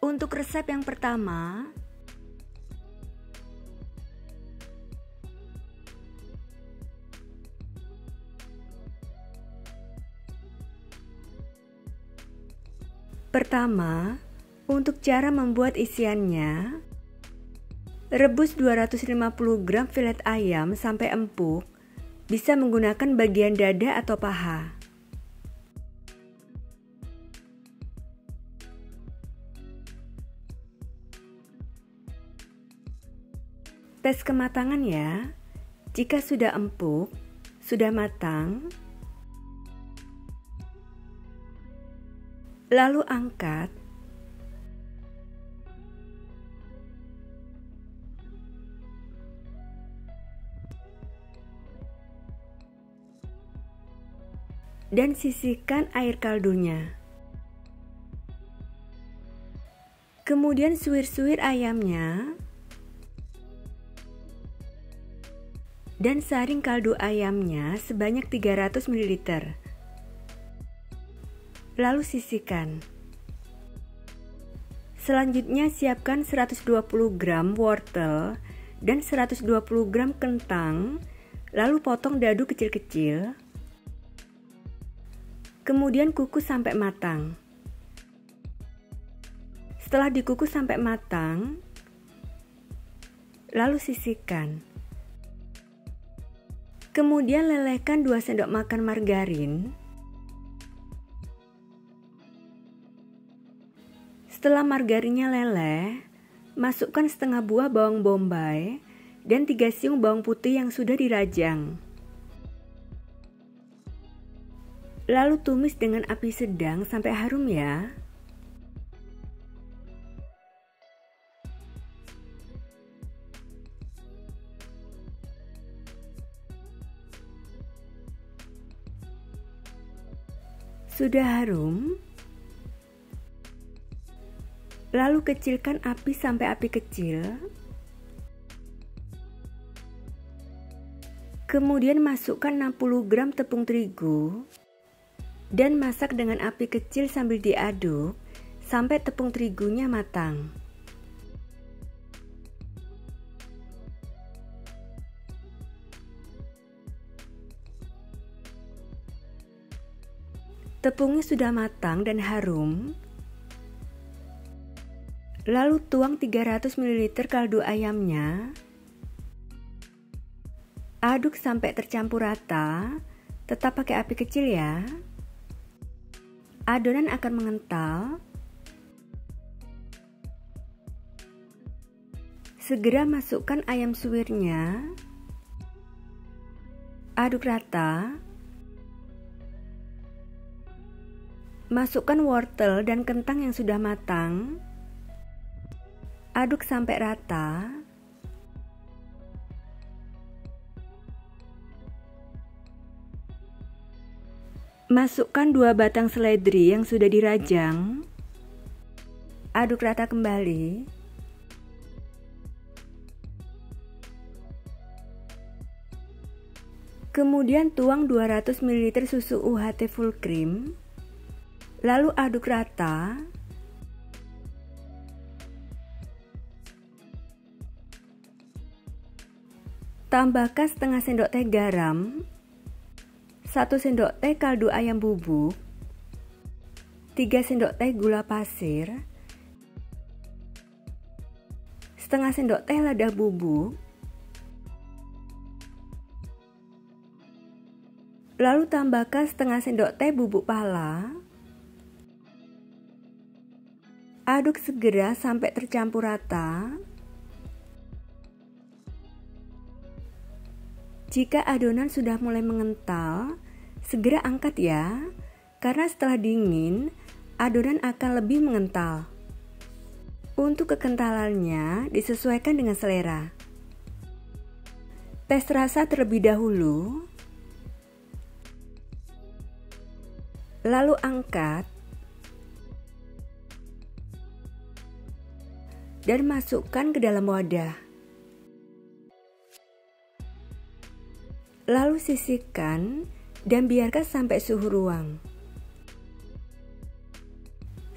Untuk resep yang pertama, untuk cara membuat isiannya, rebus 250 gram filet ayam sampai empuk, bisa menggunakan bagian dada atau paha. Tes kematangan ya. Jika sudah empuk, sudah matang, lalu angkat. Dan sisihkan air kaldunya. Kemudian suwir-suwir ayamnya dan saring kaldu ayamnya sebanyak 300 ml. Lalu sisihkan. Selanjutnya siapkan 120 gram wortel dan 120 gram kentang, lalu potong dadu kecil-kecil. Kemudian kukus sampai matang. Setelah dikukus sampai matang, lalu sisihkan. Kemudian lelehkan 2 sendok makan margarin. Setelah margarinnya leleh, masukkan setengah buah bawang bombay dan 3 siung bawang putih yang sudah dirajang. Lalu tumis dengan api sedang sampai harum ya. Sudah harum, lalu kecilkan api sampai api kecil. Kemudian masukkan 60 gram tepung terigu dan masak dengan api kecil sambil diaduk sampai tepung terigunya matang. Tepungnya sudah matang dan harum. Lalu tuang 300 ml kaldu ayamnya. Aduk sampai tercampur rata, tetap pakai api kecil ya. Adonan akan mengental. Segera masukkan ayam suwirnya. Aduk rata. Masukkan wortel dan kentang yang sudah matang. Aduk sampai rata. Masukkan 2 batang seledri yang sudah dirajang. Aduk rata kembali. Kemudian tuang 200 ml susu UHT full cream. Lalu aduk rata. Tambahkan setengah sendok teh garam, 1 sendok teh kaldu ayam bubuk, 3 sendok teh gula pasir, setengah sendok teh lada bubuk. Lalu tambahkan setengah sendok teh bubuk pala. Aduk segera sampai tercampur rata. Jika adonan sudah mulai mengental, segera angkat ya, karena setelah dingin, adonan akan lebih mengental. Untuk kekentalannya disesuaikan dengan selera. Tes rasa terlebih dahulu, lalu angkat dan masukkan ke dalam wadah. Lalu sisihkan dan biarkan sampai suhu ruang.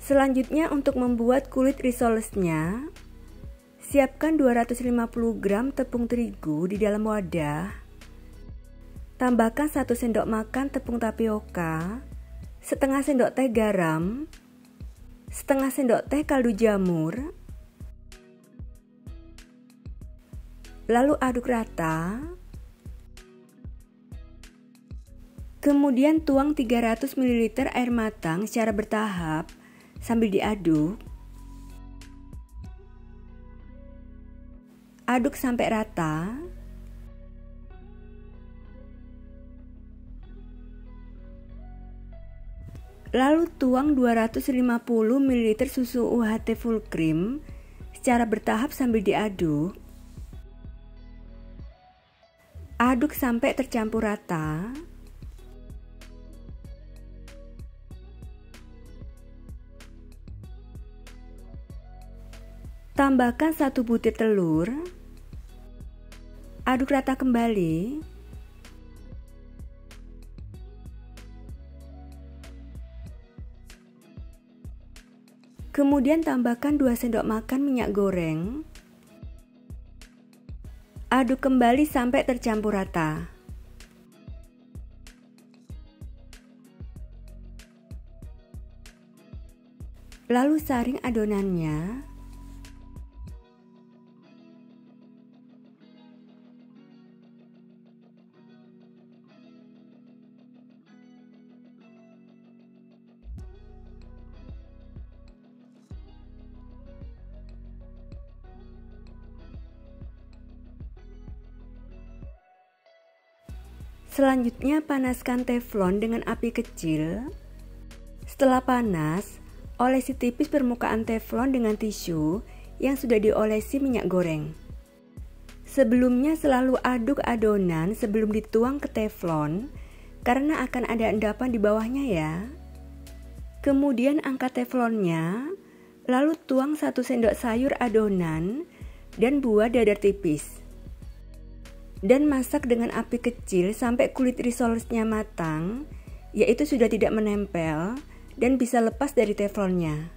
Selanjutnya untuk membuat kulit risolesnya, siapkan 250 gram tepung terigu di dalam wadah. Tambahkan 1 sendok makan tepung tapioka, setengah sendok teh garam, setengah sendok teh kaldu jamur. Lalu aduk rata. Kemudian tuang 300 ml air matang secara bertahap sambil diaduk. Aduk sampai rata. Lalu tuang 250 ml susu UHT full cream secara bertahap sambil diaduk. Aduk sampai tercampur rata. Tambahkan 1 butir telur. Aduk rata kembali. Kemudian tambahkan 2 sendok makan minyak goreng. Aduk kembali sampai tercampur rata. Lalu saring adonannya. Selanjutnya panaskan teflon dengan api kecil. Setelah panas, olesi tipis permukaan teflon dengan tisu yang sudah diolesi minyak goreng. Sebelumnya selalu aduk adonan sebelum dituang ke teflon karena akan ada endapan di bawahnya ya. Kemudian angkat teflonnya, lalu tuang 1 sendok sayur adonan dan buah dadar tipis. Dan masak dengan api kecil sampai kulit risolesnya matang, yaitu sudah tidak menempel dan bisa lepas dari teflonnya.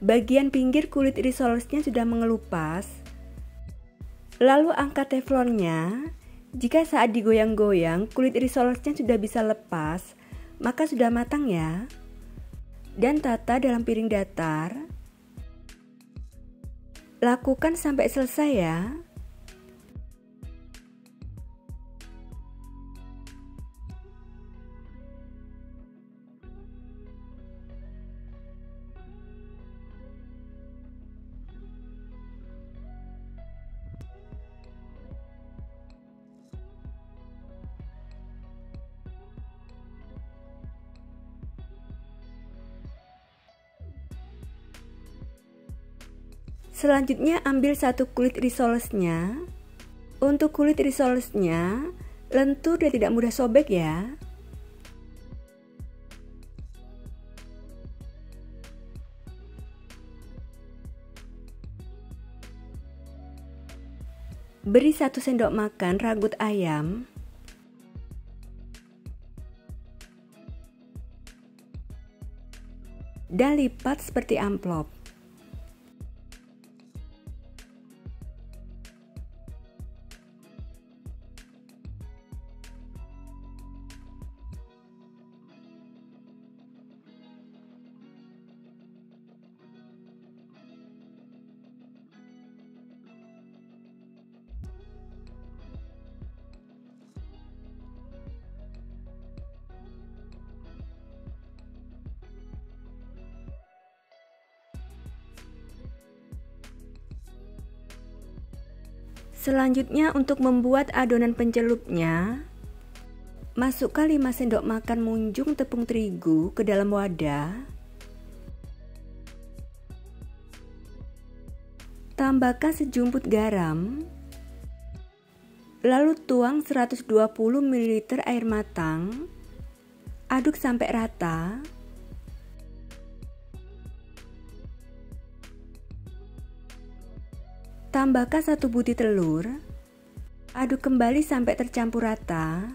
Bagian pinggir kulit risolesnya sudah mengelupas. Lalu angkat teflonnya. Jika saat digoyang-goyang kulit risolesnya sudah bisa lepas, maka sudah matang ya. Dan tata dalam piring datar. Lakukan sampai selesai ya. Selanjutnya ambil 1 kulit risolesnya. Untuk kulit risolesnya lentur dan tidak mudah sobek ya. Beri 1 sendok makan ragut ayam. Dan lipat seperti amplop. Selanjutnya untuk membuat adonan pencelupnya, masukkan 5 sendok makan munjung tepung terigu ke dalam wadah. Tambahkan sejumput garam. Lalu tuang 120 ml air matang. Aduk sampai rata. Tambahkan 1 butir telur. Aduk kembali sampai tercampur rata.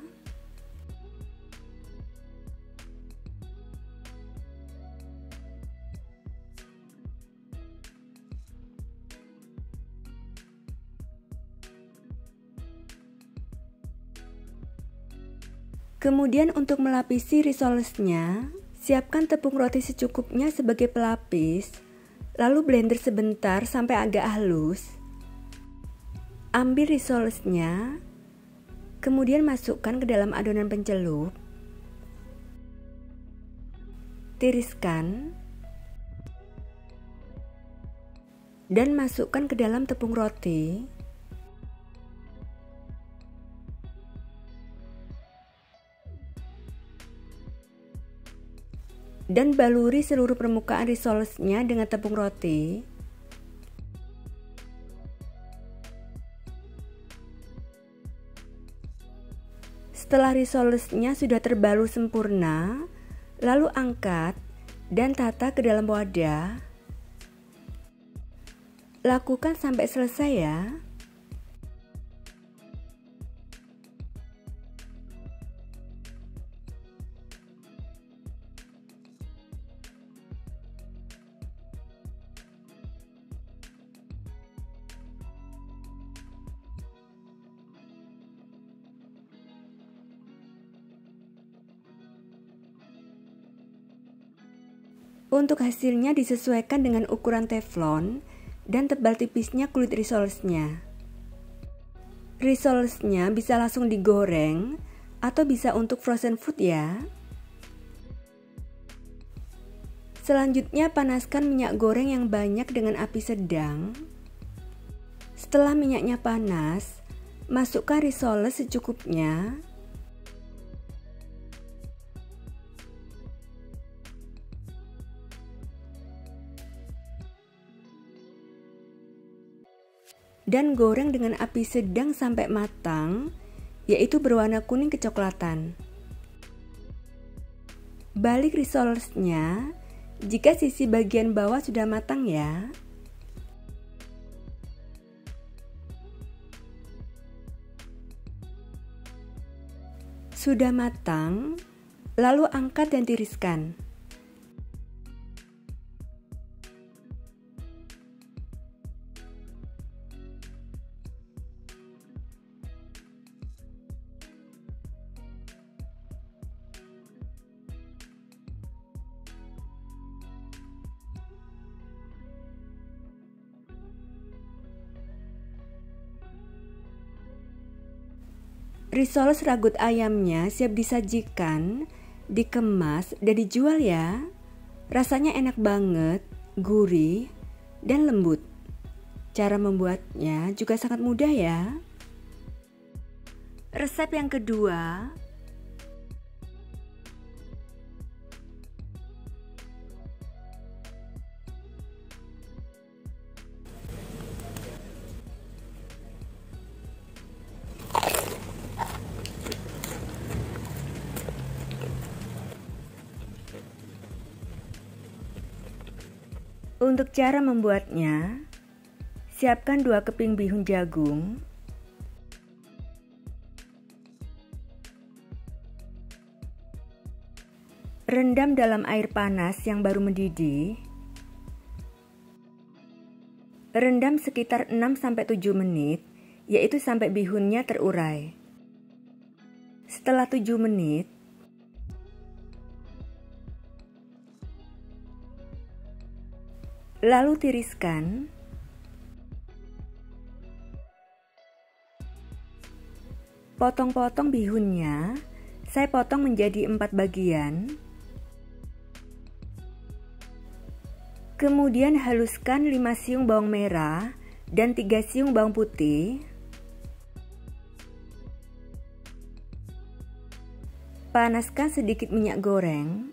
Kemudian untuk melapisi risolesnya, siapkan tepung roti secukupnya sebagai pelapis, lalu blender sebentar sampai agak halus. Ambil risolesnya, kemudian masukkan ke dalam adonan pencelup. Tiriskan dan masukkan ke dalam tepung roti. Dan baluri seluruh permukaan risolesnya dengan tepung roti. Setelah risolesnya sudah terbalur sempurna, lalu angkat dan tata ke dalam wadah. Lakukan sampai selesai ya. Untuk hasilnya disesuaikan dengan ukuran teflon dan tebal tipisnya kulit risolesnya. Risolesnya bisa langsung digoreng atau bisa untuk frozen food ya. Selanjutnya panaskan minyak goreng yang banyak dengan api sedang. Setelah minyaknya panas, masukkan risoles secukupnya. Dan goreng dengan api sedang sampai matang, yaitu berwarna kuning kecoklatan. Balik risolesnya jika sisi bagian bawah sudah matang ya. Sudah matang, lalu angkat dan tiriskan. Risoles ragut ayamnya siap disajikan, dikemas, dan dijual ya. Rasanya enak banget, gurih, dan lembut. Cara membuatnya juga sangat mudah ya. Resep yang kedua, untuk cara membuatnya, siapkan 2 keping bihun jagung, rendam dalam air panas yang baru mendidih, rendam sekitar 6-7 menit, yaitu sampai bihunnya terurai. Setelah 7 menit, lalu tiriskan. Potong-potong bihunnya, saya potong menjadi 4 bagian. Kemudian haluskan 5 siung bawang merah dan 3 siung bawang putih. Panaskan sedikit minyak goreng.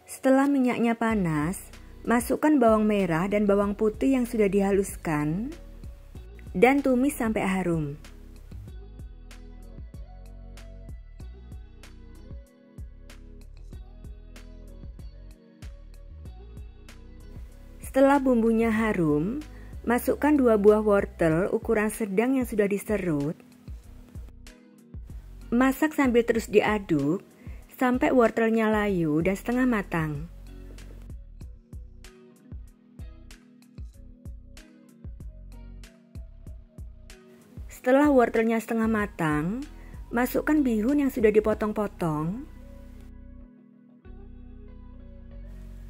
Setelah minyaknya panas, masukkan bawang merah dan bawang putih yang sudah dihaluskan dan tumis sampai harum. Setelah bumbunya harum, masukkan 2 buah wortel ukuran sedang yang sudah diserut. Masak sambil terus diaduk sampai wortelnya layu dan setengah matang. Setelah wortelnya setengah matang, Masukkan bihun yang sudah dipotong-potong.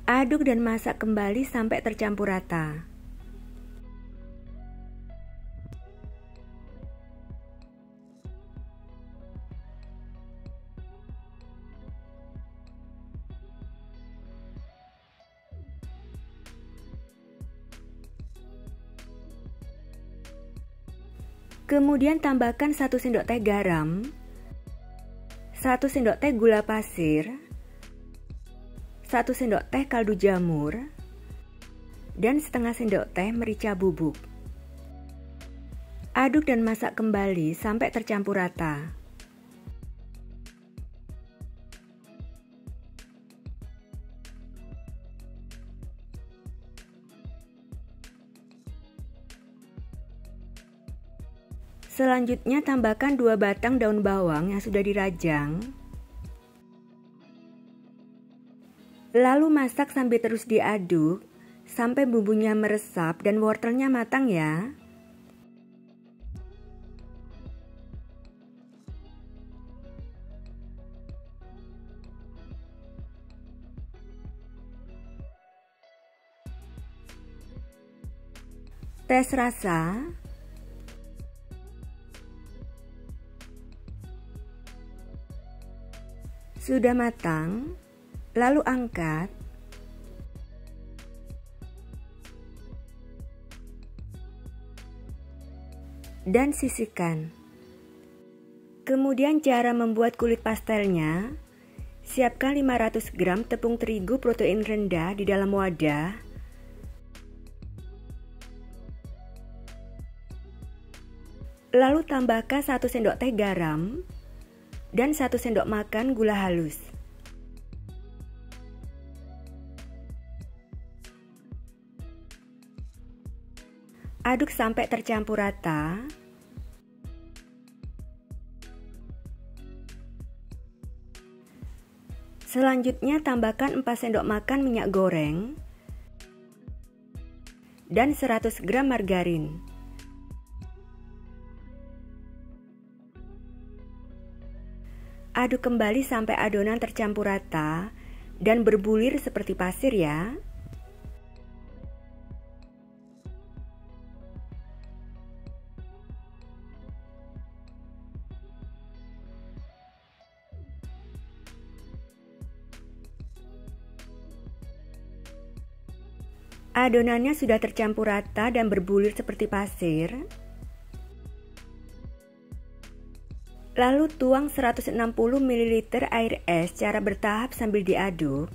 Aduk dan masak kembali sampai tercampur rata. Kemudian tambahkan 1 sendok teh garam, 1 sendok teh gula pasir, 1 sendok teh kaldu jamur, dan setengah sendok teh merica bubuk. Aduk dan masak kembali sampai tercampur rata. Selanjutnya tambahkan 2 batang daun bawang yang sudah dirajang. Lalu masak sambil terus diaduk sampai bumbunya meresap dan wortelnya matang ya. Tes rasa. Sudah matang, lalu angkat. Dan sisihkan. Kemudian cara membuat kulit pastelnya. Siapkan 500 gram tepung terigu protein rendah di dalam wadah. Lalu tambahkan 1 sendok teh garam dan 1 sendok makan gula halus. Aduk sampai tercampur rata. Selanjutnya tambahkan 4 sendok makan minyak goreng dan 100 gram margarin. Aduk kembali sampai adonan tercampur rata dan berbulir seperti pasir ya. Adonannya sudah tercampur rata dan berbulir seperti pasir. Lalu tuang 160 ml air es secara bertahap sambil diaduk.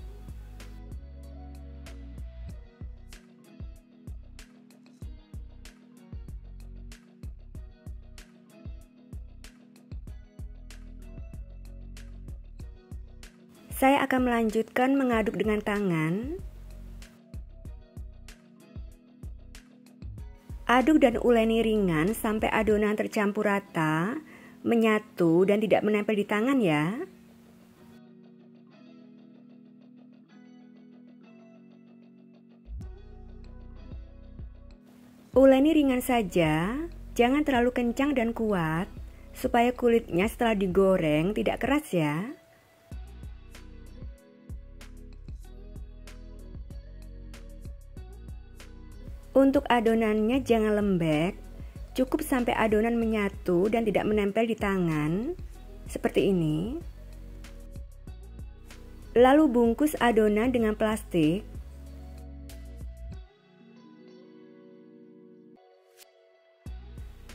Saya akan melanjutkan mengaduk dengan tangan. Aduk dan uleni ringan sampai adonan tercampur rata, menyatu dan tidak menempel di tangan ya. Uleni ringan saja, jangan terlalu kencang dan kuat, supaya kulitnya setelah digoreng tidak keras ya. Untuk adonannya jangan lembek. Cukup sampai adonan menyatu dan tidak menempel di tangan, seperti ini. Lalu bungkus adonan dengan plastik.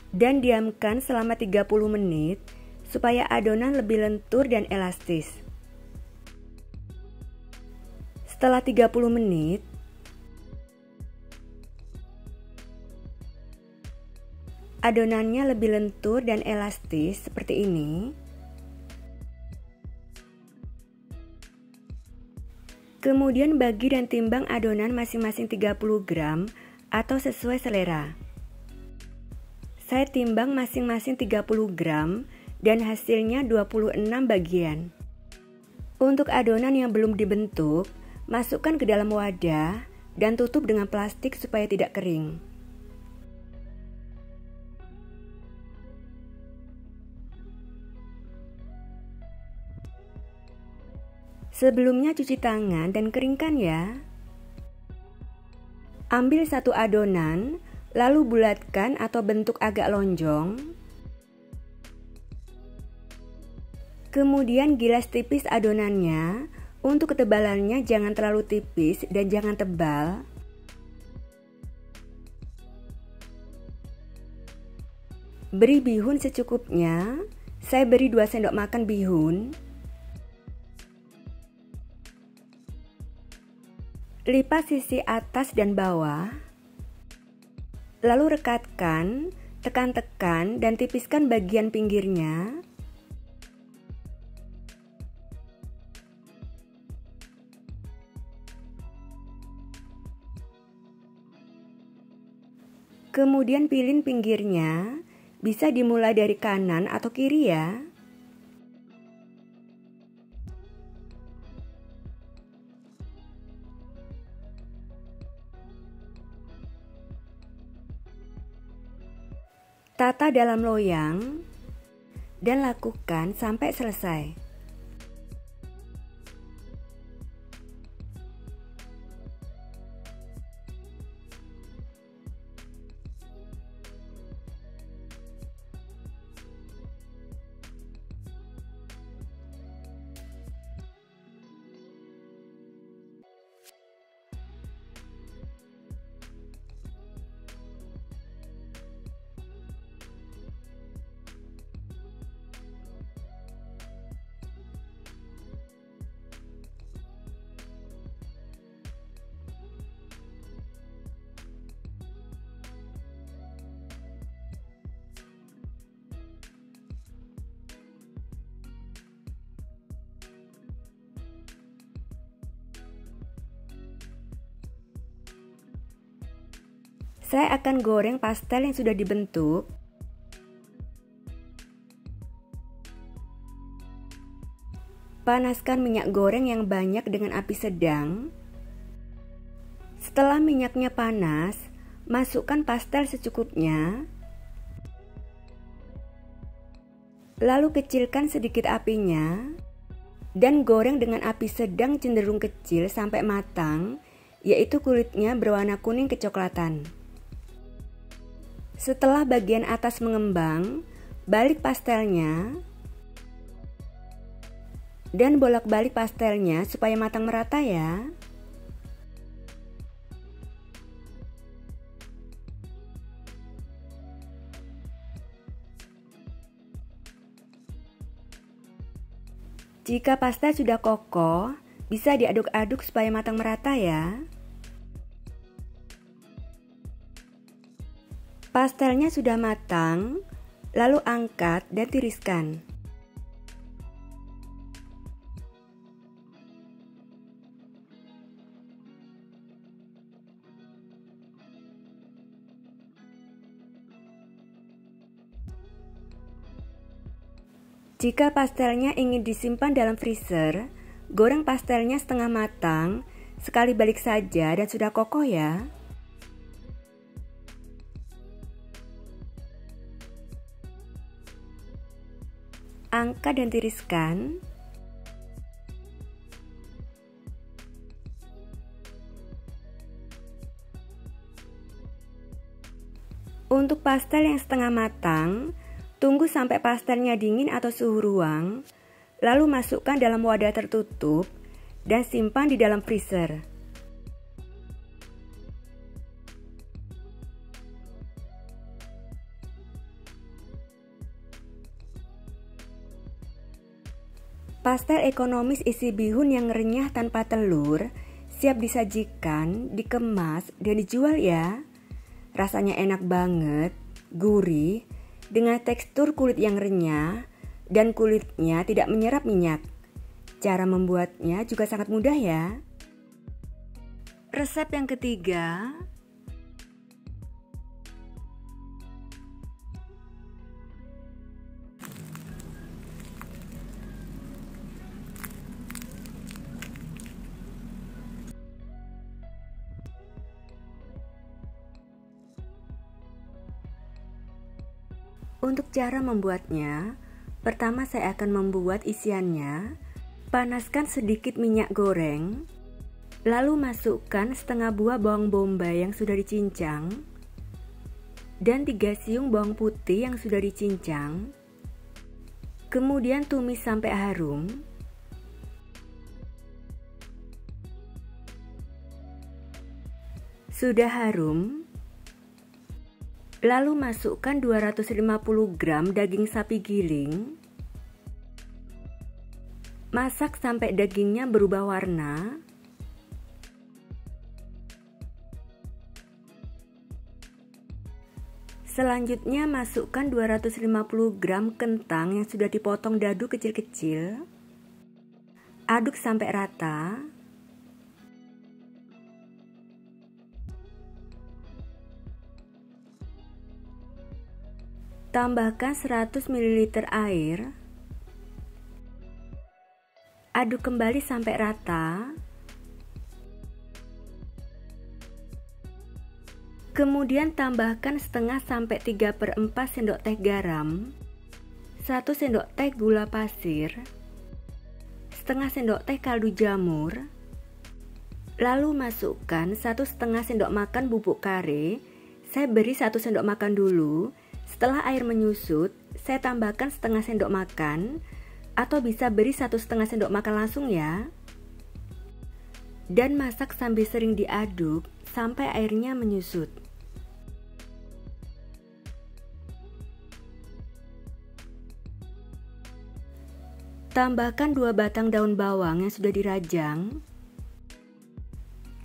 Dan diamkan selama 30 menit supaya adonan lebih lentur dan elastis. Setelah 30 menit, adonannya lebih lentur dan elastis seperti ini. Kemudian bagi dan timbang adonan masing-masing 30 gram atau sesuai selera. Saya timbang masing-masing 30 gram dan hasilnya 26 bagian. Untuk adonan yang belum dibentuk, masukkan ke dalam wadah dan tutup dengan plastik supaya tidak kering. Sebelumnya cuci tangan dan keringkan ya. Ambil satu adonan, lalu bulatkan atau bentuk agak lonjong. Kemudian gilas tipis adonannya. Untuk ketebalannya jangan terlalu tipis dan jangan tebal. Beri bihun secukupnya. Saya beri 2 sendok makan bihun. Lipat sisi atas dan bawah. Lalu rekatkan, tekan-tekan dan tipiskan bagian pinggirnya. Kemudian pilin pinggirnya, bisa dimulai dari kanan atau kiri ya. Tata dalam loyang dan lakukan sampai selesai. Saya akan goreng pastel yang sudah dibentuk. Panaskan minyak goreng yang banyak dengan api sedang. Setelah minyaknya panas, masukkan pastel secukupnya. Lalu kecilkan sedikit apinya dan goreng dengan api sedang cenderung kecil sampai matang, yaitu kulitnya berwarna kuning kecoklatan. Setelah bagian atas mengembang, balik pastelnya dan bolak-balik pastelnya supaya matang merata ya. Jika pastel sudah kokoh, bisa diaduk-aduk supaya matang merata ya. Pastelnya sudah matang, lalu angkat dan tiriskan. Jika pastelnya ingin disimpan dalam freezer, goreng pastelnya setengah matang, sekali balik saja dan sudah kokoh ya. Angkat dan tiriskan. Untuk pastel yang setengah matang, tunggu sampai pastelnya dingin atau suhu ruang, lalu masukkan dalam wadah tertutup dan simpan di dalam freezer. Pastel ekonomis isi bihun yang renyah tanpa telur, siap disajikan, dikemas, dan dijual ya. Rasanya enak banget, gurih, dengan tekstur kulit yang renyah, dan kulitnya tidak menyerap minyak. Cara membuatnya juga sangat mudah ya. Resep yang ketiga, untuk cara membuatnya, pertama saya akan membuat isiannya. Panaskan sedikit minyak goreng, lalu masukkan setengah buah bawang bombay yang sudah dicincang dan 3 siung bawang putih yang sudah dicincang. Kemudian tumis sampai harum. Sudah harum, lalu masukkan 250 gram daging sapi giling. Masak sampai dagingnya berubah warna. Selanjutnya masukkan 250 gram kentang yang sudah dipotong dadu kecil-kecil. Aduk sampai rata. Tambahkan 100 ml air. Aduk kembali sampai rata. Kemudian tambahkan setengah sampai 3/4 sendok teh garam, 1 sendok teh gula pasir, setengah sendok teh kaldu jamur. Lalu masukkan 1,5 sendok makan bubuk kare. Saya beri 1 sendok makan dulu. Setelah air menyusut, saya tambahkan setengah sendok makan, atau bisa beri 1,5 sendok makan langsung ya. Dan masak sambil sering diaduk sampai airnya menyusut. Tambahkan 2 batang daun bawang yang sudah dirajang.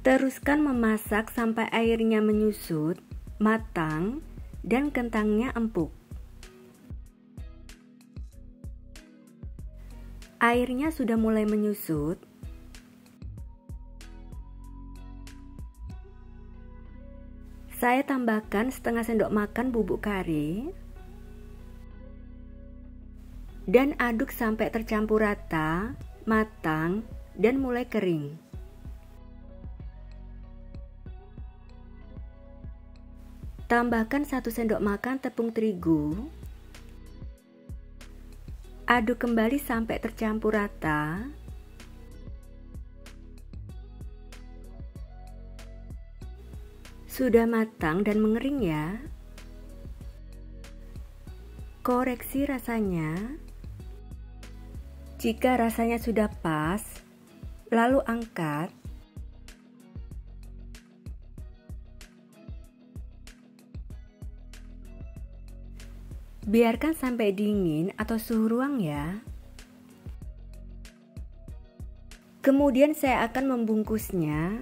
Teruskan memasak sampai airnya menyusut, matang, dan kentangnya empuk. Airnya sudah mulai menyusut. Saya tambahkan setengah sendok makan bubuk kare dan aduk sampai tercampur rata, matang, dan mulai kering. Tambahkan 1 sendok makan tepung terigu. Aduk kembali sampai tercampur rata. Sudah matang dan mengering ya. Koreksi rasanya. Jika rasanya sudah pas, lalu angkat. Biarkan sampai dingin atau suhu ruang ya. Kemudian saya akan membungkusnya.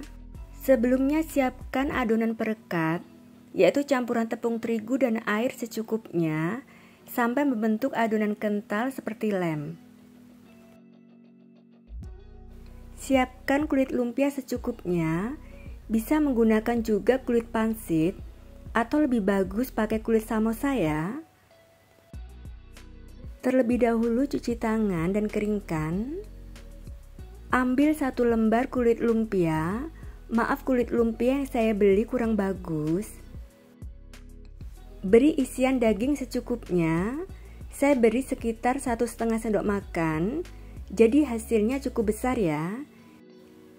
Sebelumnya siapkan adonan perekat, yaitu campuran tepung terigu dan air secukupnya sampai membentuk adonan kental seperti lem. Siapkan kulit lumpia secukupnya. Bisa menggunakan juga kulit pangsit atau lebih bagus pakai kulit samosa ya. Terlebih dahulu cuci tangan dan keringkan. Ambil 1 lembar kulit lumpia. Maaf, kulit lumpia yang saya beli kurang bagus. Beri isian daging secukupnya. Saya beri sekitar 1,5 sendok makan. Jadi hasilnya cukup besar ya.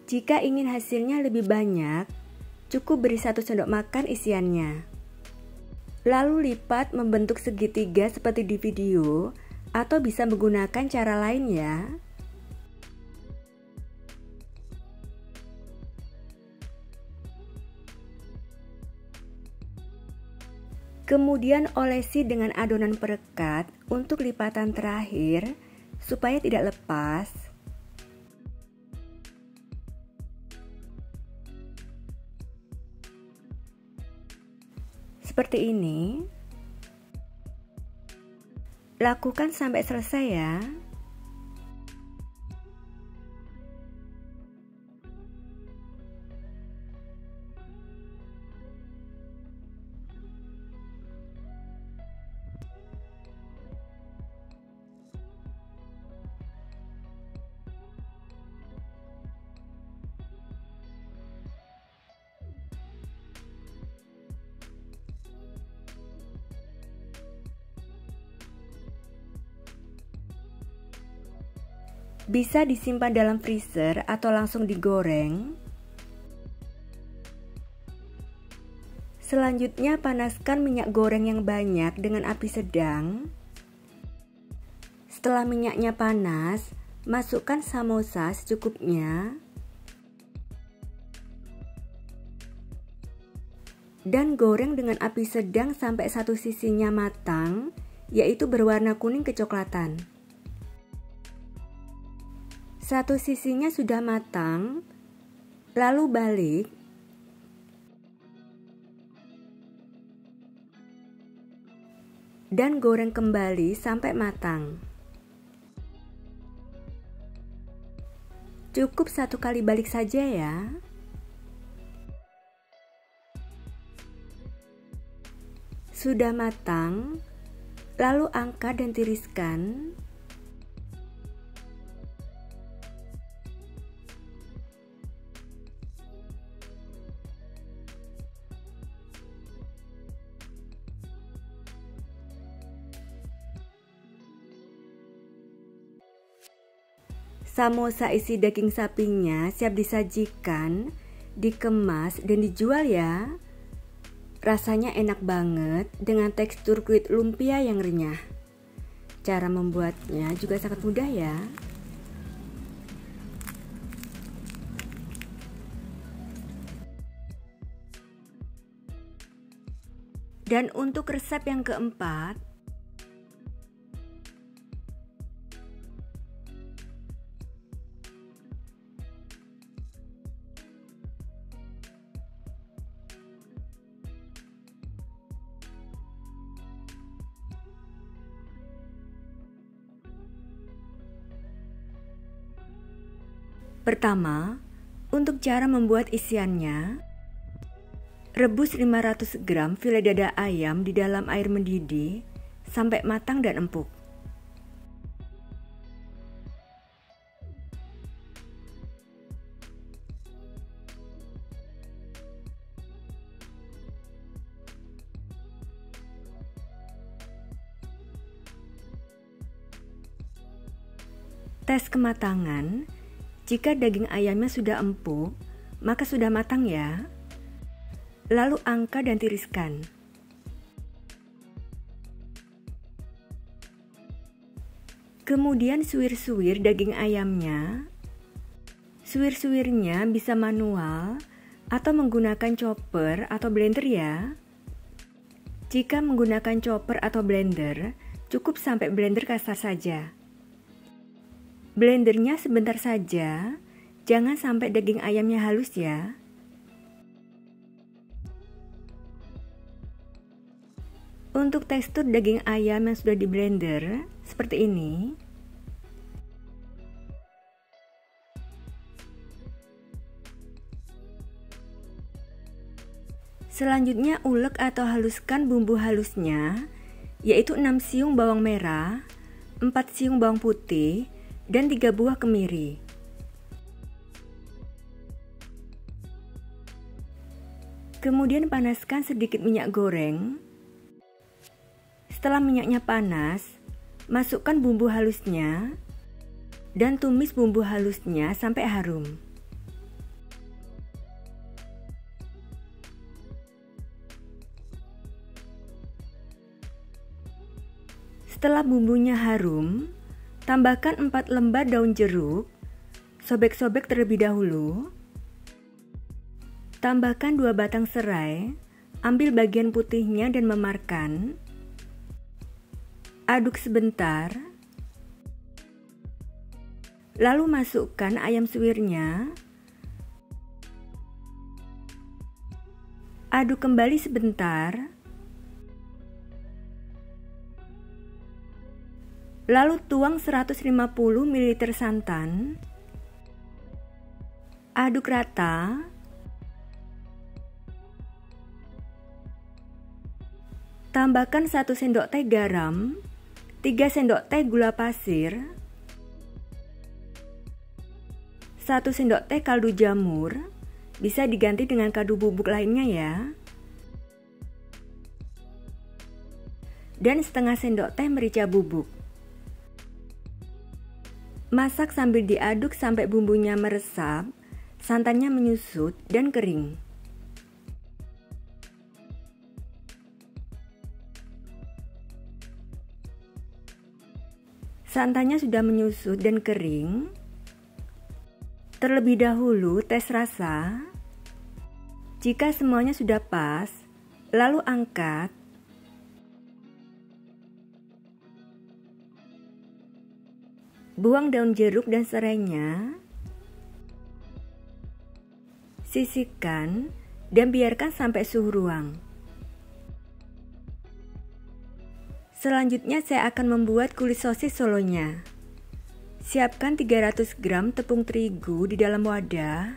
Jika ingin hasilnya lebih banyak, cukup beri 1 sendok makan isiannya. Lalu lipat membentuk segitiga seperti di video, atau bisa menggunakan cara lain ya. Kemudian olesi dengan adonan perekat untuk lipatan terakhir supaya tidak lepas. Seperti ini. Lakukan sampai selesai ya. Bisa disimpan dalam freezer atau langsung digoreng. Selanjutnya panaskan minyak goreng yang banyak dengan api sedang. Setelah minyaknya panas, masukkan samosa secukupnya. Dan goreng dengan api sedang sampai satu sisinya matang, yaitu berwarna kuning kecoklatan. Satu sisinya sudah matang, lalu balik. Dan goreng kembali sampai matang. Cukup satu kali balik saja ya. Sudah matang, lalu angkat dan tiriskan. Samosa isi daging sapinya siap disajikan, dikemas dan dijual ya. Rasanya enak banget dengan tekstur kulit lumpia yang renyah. Cara membuatnya juga sangat mudah ya. Dan untuk resep yang keempat, pertama, untuk cara membuat isiannya, rebus 500 gram file dada ayam di dalam air mendidih sampai matang dan empuk. Tes kematangan. Jika daging ayamnya sudah empuk, maka sudah matang ya. Lalu angkat dan tiriskan. Kemudian suwir-suwir daging ayamnya. Suwir-suwirnya bisa manual atau menggunakan chopper atau blender ya. Jika menggunakan chopper atau blender, cukup sampai blender kasar saja. Blendernya sebentar saja, jangan sampai daging ayamnya halus ya. Untuk tekstur daging ayam yang sudah di blender, seperti ini. Selanjutnya ulek atau haluskan bumbu halusnya, yaitu 6 siung bawang merah, 4 siung bawang putih, dan 3 buah kemiri. Kemudian panaskan sedikit minyak goreng. Setelah minyaknya panas, masukkan bumbu halusnya dan tumis bumbu halusnya sampai harum. Setelah bumbunya harum, tambahkan 4 lembar daun jeruk, sobek-sobek terlebih dahulu. Tambahkan 2 batang serai, ambil bagian putihnya dan memarkan. Aduk sebentar. Lalu masukkan ayam suwirnya. Aduk kembali sebentar. Lalu tuang 150 ml santan. Aduk rata. Tambahkan 1 sendok teh garam, 3 sendok teh gula pasir, 1 sendok teh kaldu jamur, bisa diganti dengan kaldu bubuk lainnya ya. Dan setengah sendok teh merica bubuk. Masak sambil diaduk sampai bumbunya meresap, santannya menyusut dan kering. Santannya sudah menyusut dan kering. Terlebih dahulu tes rasa. Jika semuanya sudah pas, lalu angkat. Buang daun jeruk dan serainya. Sisihkan dan biarkan sampai suhu ruang. Selanjutnya saya akan membuat kulit sosis solonya. Siapkan 300 gram tepung terigu di dalam wadah.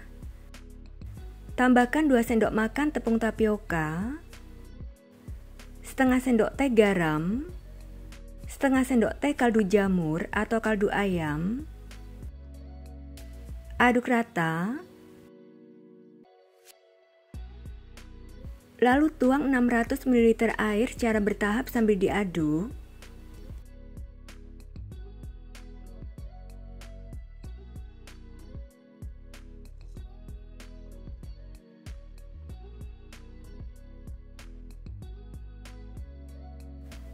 Tambahkan 2 sendok makan tepung tapioka, setengah sendok teh garam, setengah sendok teh kaldu jamur atau kaldu ayam. Aduk rata. Lalu tuang 600 ml air secara bertahap sambil diaduk.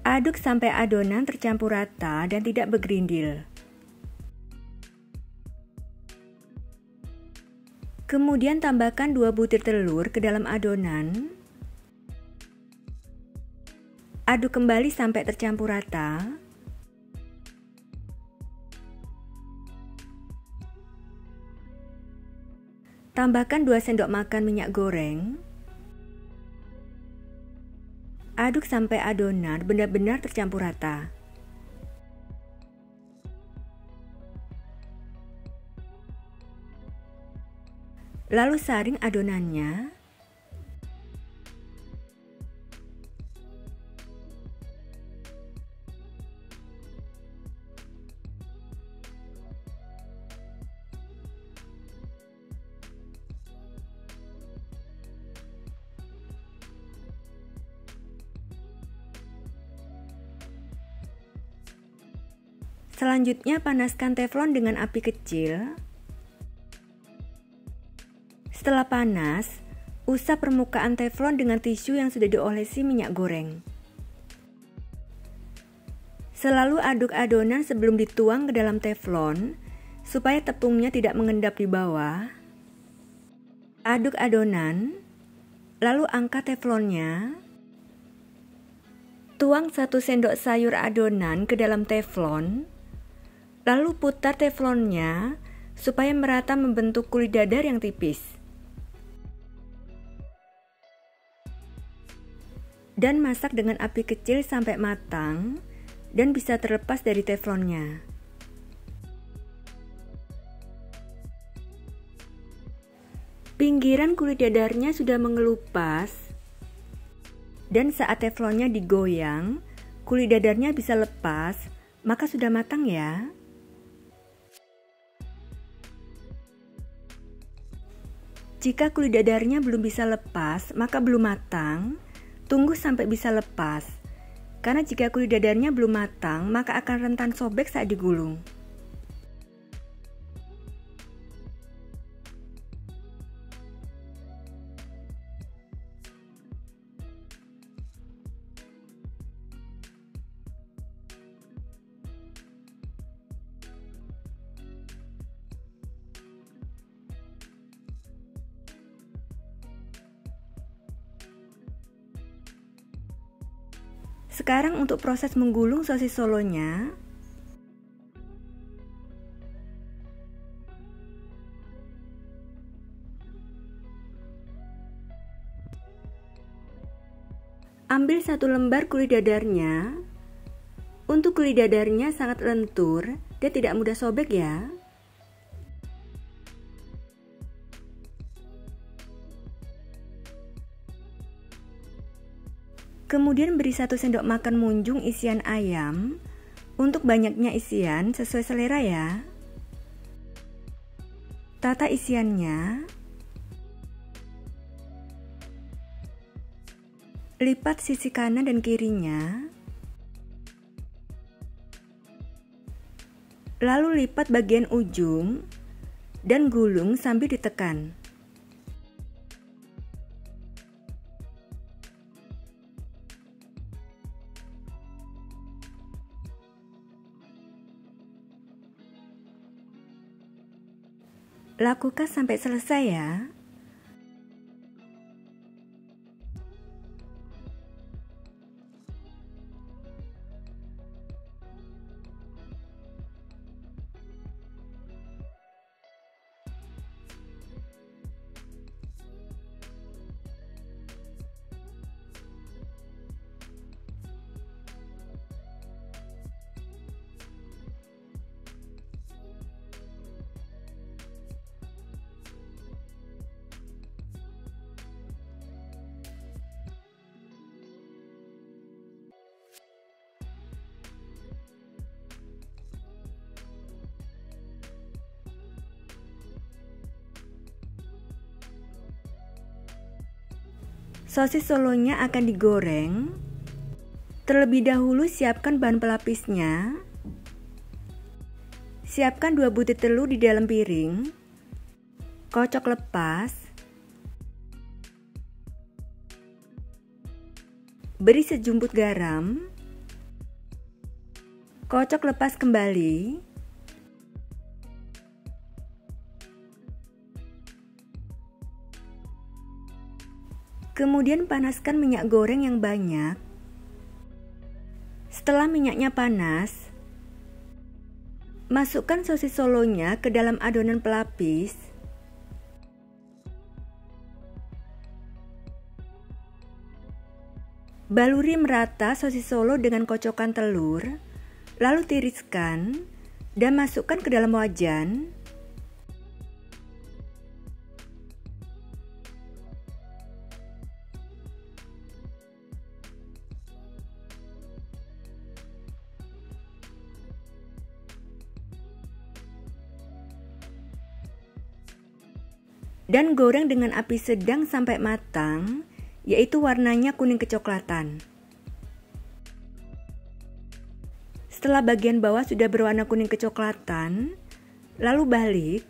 Aduk sampai adonan tercampur rata dan tidak bergerindil. Kemudian tambahkan 2 butir telur ke dalam adonan. Aduk kembali sampai tercampur rata. Tambahkan 2 sendok makan minyak goreng. Aduk sampai adonan benar-benar tercampur rata. Lalu saring adonannya. Selanjutnya panaskan teflon dengan api kecil. Setelah panas, usap permukaan teflon dengan tisu yang sudah diolesi minyak goreng. Selalu aduk adonan sebelum dituang ke dalam teflon, supaya tepungnya tidak mengendap di bawah. Aduk adonan, lalu angkat teflonnya. Tuang 1 sendok sayur adonan ke dalam teflon. Lalu putar teflonnya supaya merata membentuk kulit dadar yang tipis. Dan masak dengan api kecil sampai matang dan bisa terlepas dari teflonnya. Pinggiran kulit dadarnya sudah mengelupas. Dan saat teflonnya digoyang, kulit dadarnya bisa lepas, maka sudah matang ya. Jika kulit dadarnya belum bisa lepas, maka belum matang. Tunggu sampai bisa lepas. Karena jika kulit dadarnya belum matang, maka akan rentan sobek saat digulung. Sekarang untuk proses menggulung sosis solonya. Ambil 1 lembar kulit dadarnya. Untuk kulit dadarnya sangat lentur dan tidak mudah sobek ya. Kemudian beri 1 sendok makan munjung isian ayam. Untuk banyaknya isian sesuai selera ya. Tata isiannya. Lipat sisi kanan dan kirinya. Lalu lipat bagian ujung dan gulung sambil ditekan. Lakukan sampai selesai ya. Sosis solonya akan digoreng. Terlebih dahulu siapkan bahan pelapisnya. Siapkan 2 butir telur di dalam piring. Kocok lepas. Beri sejumput garam. Kocok lepas kembali. Kemudian panaskan minyak goreng yang banyak. Setelah minyaknya panas, masukkan sosis solonya ke dalam adonan pelapis. Baluri merata sosis solo dengan kocokan telur, lalu tiriskan dan masukkan ke dalam wajan. Dan goreng dengan api sedang sampai matang, yaitu warnanya kuning kecoklatan. Setelah bagian bawah sudah berwarna kuning kecoklatan, lalu balik.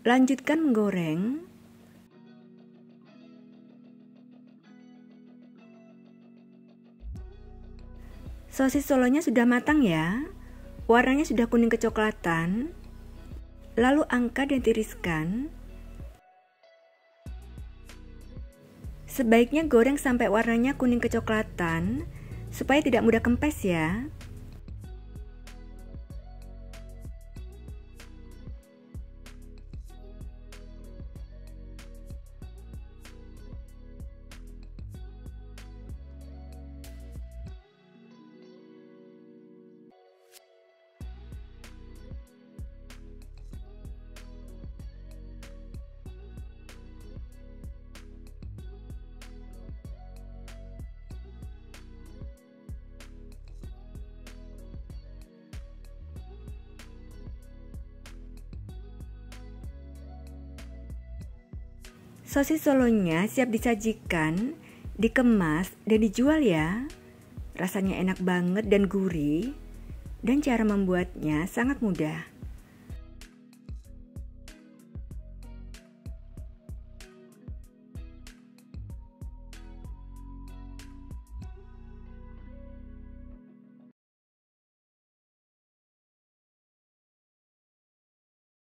Lanjutkan menggoreng. Sosis solonya sudah matang ya. Warnanya sudah kuning kecoklatan. Lalu angkat dan tiriskan. Sebaiknya goreng sampai warnanya kuning kecoklatan supaya tidak mudah kempes ya. Sosis solonya siap disajikan, dikemas, dan dijual ya. Rasanya enak banget dan gurih, dan cara membuatnya sangat mudah.